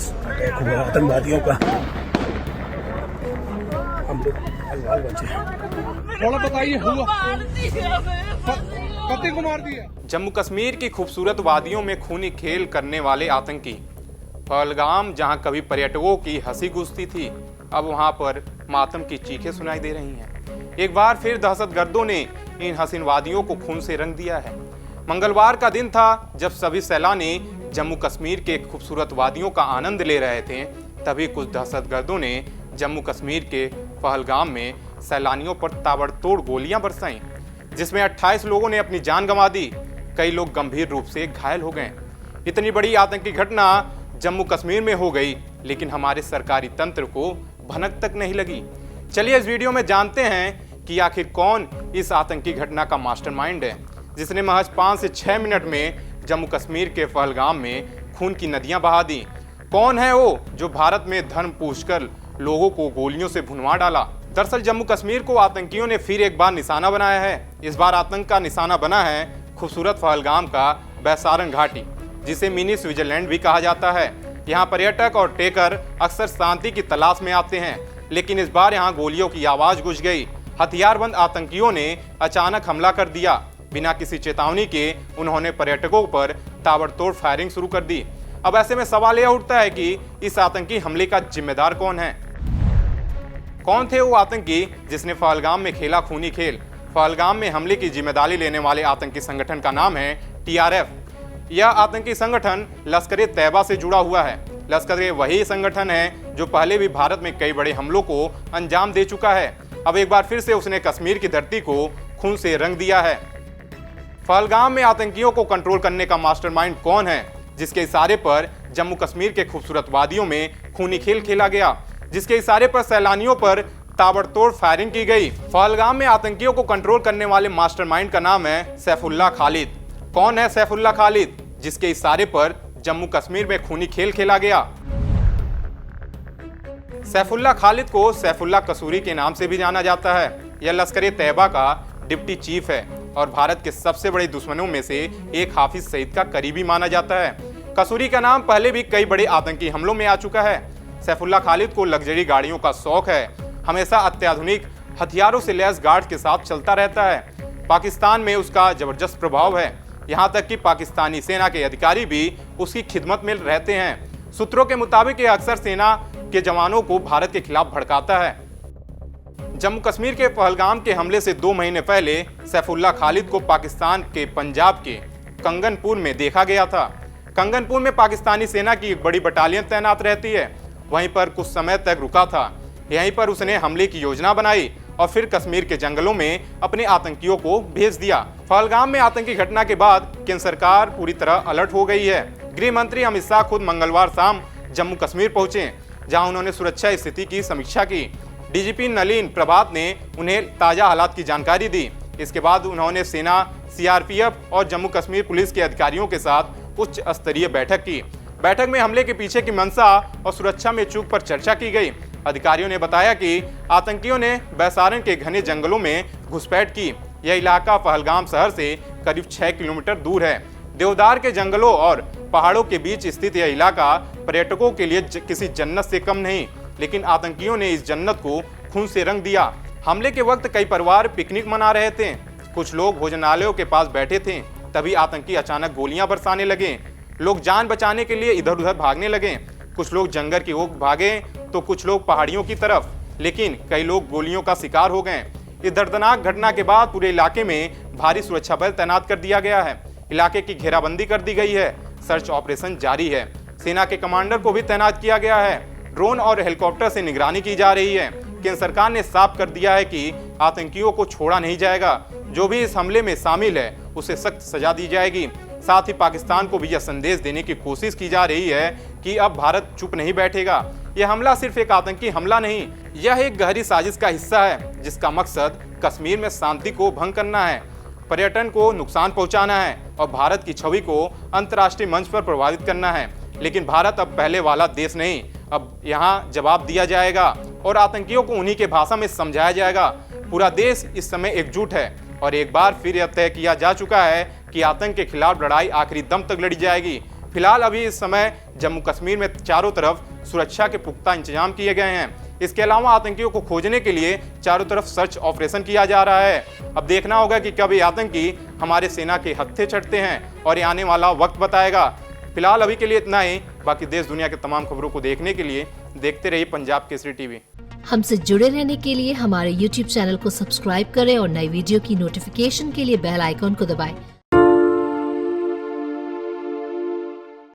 Attack हुआ आतंकवादियों का, हम लोग अलवाल बचे। थोड़ा बताइए, हुआ पति को मार दिया। जम्मू कश्मीर की खूबसूरत वादियों में खूनी खेल करने वाले आतंकी। पहलगाम, जहां कभी पर्यटकों की हंसी गूंजती थी, अब वहां पर मातम की चीखें सुनाई दे रही हैं। एक बार फिर दहशतगर्दों ने इन हसीन वादियों को खून से रंग दिया है। मंगलवार का दिन था जब सभी सैलानी जम्मू कश्मीर के खूबसूरत वादियों का आनंद ले रहे थे, तभी कुछ दहशतगर्दों ने जम्मू कश्मीर के पहलगाम में सैलानियों पर ताबड़तोड़ गोलियां बरसाईं, जिसमें 28 लोगों ने अपनी जान गंवा दी। कई लोग गंभीर रूप से घायल हो गए। इतनी बड़ी आतंकी घटना जम्मू कश्मीर में हो गई, लेकिन हमारे सरकारी तंत्र को भनक तक नहीं लगी। चलिए इस वीडियो में जानते हैं कि आखिर कौन इस आतंकी घटना का मास्टरमाइंड है, जिसने महज 5 से 6 मिनट में जम्मू कश्मीर के पहलगाम में खून की नदियां बहा दी। कौन है वो जो भारत में धर्म पूछकर लोगों को गोलियों से भुनवा डाला। दरअसल जम्मू कश्मीर को आतंकियों ने फिर एक बार निशाना बनाया है। इस बार आतंक का निशाना बना है खूबसूरत पहलगाम का बैसारन घाटी, जिसे मिनी स्विट्जरलैंड भी कहा जाता है। यहाँ पर्यटक और टेकर अक्सर शांति की तलाश में आते हैं, लेकिन इस बार यहाँ गोलियों की आवाज गूंज गई। हथियारबंद आतंकियों ने अचानक हमला कर दिया। बिना किसी चेतावनी के उन्होंने पर्यटकों पर ताबड़तोड़ फायरिंग शुरू कर दी। अब ऐसे में सवाल यह उठता है कि इस आतंकी हमले का जिम्मेदार कौन है। कौन थे वो आतंकी जिसने पहलगाम में खेला खूनी खेल। पहलगाम में हमले की जिम्मेदारी लेने वाले आतंकी संगठन का नाम है TRF। यह आतंकी संगठन लश्कर-ए-तैयबा से जुड़ा हुआ है। लश्कर वही संगठन है जो पहले भी भारत में कई बड़े हमलों को अंजाम दे चुका है। अब एक बार फिर से उसने कश्मीर की धरती को खून से रंग दिया है। पहलगाम में आतंकियों को कंट्रोल करने का मास्टरमाइंड कौन है, जिसके इशारे पर जम्मू कश्मीर के खूबसूरत वादियों में खूनी खेल खेला गया, जिसके इशारे पर सैलानियों पर ताबड़तोड़ फायरिंग की गई। पहलगाम में आतंकियों को कंट्रोल करने वाले मास्टरमाइंड का नाम है सैफुल्लाह खालिद। कौन है सैफुल्लाह खालिद, जिसके इशारे पर जम्मू कश्मीर में खूनी खेल खेला गया। सैफुल्लाह खालिद को सैफुल्लाह कसूरी के नाम से भी जाना जाता है। यह लश्कर-ए-तैयबा का डिप्टी चीफ है और भारत के सबसे बड़े दुश्मनों में से एक हाफिज सईद का करीबी माना जाता है। कसूरी का नाम पहले भी कई बड़े आतंकी हमलों में आ चुका है। सैफुल्लाह खालिद को लग्जरी गाड़ियों का शौक है। हमेशा अत्याधुनिक हथियारों से लैस गार्ड के साथ चलता रहता है। पाकिस्तान में उसका जबरदस्त प्रभाव है। यहाँ तक कि पाकिस्तानी सेना के अधिकारी भी उसकी खिदमत में रहते हैं। सूत्रों के मुताबिक ये अक्सर सेना के जवानों को भारत के खिलाफ भड़काता है। जम्मू कश्मीर के पहलगाम के हमले से 2 महीने पहले सैफुल्लाह खालिद को पाकिस्तान के पंजाब के कंगनपुर में देखा गया था। कंगनपुर में पाकिस्तानी सेना की एक बड़ी बटालियन तैनात रहती है। वहीं पर कुछ समय तक रुका था। यहीं पर उसने हमले की योजना बनाई और फिर कश्मीर के जंगलों में अपने आतंकियों को भेज दिया। पहलगाम में आतंकी घटना के बाद केंद्र सरकार पूरी तरह अलर्ट हो गई है। गृह मंत्री अमित शाह खुद मंगलवार शाम जम्मू कश्मीर पहुंचे, जहां उन्होंने सुरक्षा स्थिति की समीक्षा की। डीजीपी नलिन प्रभात ने उन्हें ताजा हालात की जानकारी दी। इसके बाद उन्होंने सेना, CRPF और जम्मू कश्मीर पुलिस के अधिकारियों के साथ उच्च स्तरीय बैठक की। बैठक में हमले के पीछे की मंशा और सुरक्षा में चूक पर चर्चा की गई। अधिकारियों ने बताया कि आतंकियों ने बैसारन के घने जंगलों में घुसपैठ की। यह इलाका पहलगाम शहर से करीब 6 किलोमीटर दूर है। देवदार के जंगलों और पहाड़ों के बीच स्थित यह इलाका पर्यटकों के लिए किसी जन्नत से कम नहीं, लेकिन आतंकियों ने इस जन्नत को खून से रंग दिया। हमले के वक्त कई परिवार पिकनिक मना रहे थे। कुछ लोग भोजनालयों के पास बैठे थे, तभी आतंकी अचानक गोलियां बरसाने लगे। लोग जान बचाने के लिए इधर उधर भागने लगे। कुछ लोग जंगल की ओर भागे तो कुछ लोग पहाड़ियों की तरफ, लेकिन कई लोग गोलियों का शिकार हो गए। इस दर्दनाक घटना के बाद पूरे इलाके में भारी सुरक्षा बल तैनात कर दिया गया है। इलाके की घेराबंदी कर दी गई है। सर्च ऑपरेशन जारी है। सेना के कमांडर को भी तैनात किया गया है। ड्रोन और हेलीकॉप्टर से निगरानी की जा रही है। केंद्र सरकार ने साफ कर दिया है कि आतंकियों को छोड़ा नहीं जाएगा। जो भी इस हमले में शामिल है उसे सख्त सजा दी जाएगी। साथ ही पाकिस्तान को भी यह संदेश देने की कोशिश की जा रही है कि अब भारत चुप नहीं बैठेगा। यह हमला सिर्फ एक आतंकी हमला नहीं, यह एक गहरी साजिश का हिस्सा है, जिसका मकसद कश्मीर में शांति को भंग करना है, पर्यटन को नुकसान पहुंचाना है और भारत की छवि को अंतर्राष्ट्रीय मंच पर प्रभावित करना है। लेकिन भारत अब पहले वाला देश नहीं, अब यहाँ जवाब दिया जाएगा और आतंकियों को उन्हीं के भाषा में समझाया जाएगा। पूरा देश इस समय एकजुट है और एक बार फिर यह तय किया जा चुका है कि आतंक के खिलाफ लड़ाई आखिरी दम तक लड़ी जाएगी। फिलहाल अभी इस समय जम्मू कश्मीर में चारों तरफ सुरक्षा के पुख्ता इंतजाम किए गए हैं। इसके अलावा आतंकियों को खोजने के लिए चारों तरफ सर्च ऑपरेशन किया जा रहा है। अब देखना होगा कि कब ये आतंकी हमारे सेना के हत्थे चढ़ते हैं और ये आने वाला वक्त बताएगा। फिलहाल अभी के लिए इतना ही। बाकी देश दुनिया के तमाम खबरों को देखने के लिए देखते रहिए पंजाब केसरी टीवी। हमसे जुड़े रहने के लिए हमारे YouTube चैनल को सब्सक्राइब करें और नई वीडियो की नोटिफिकेशन के लिए बेल आइकॉन को दबाएं।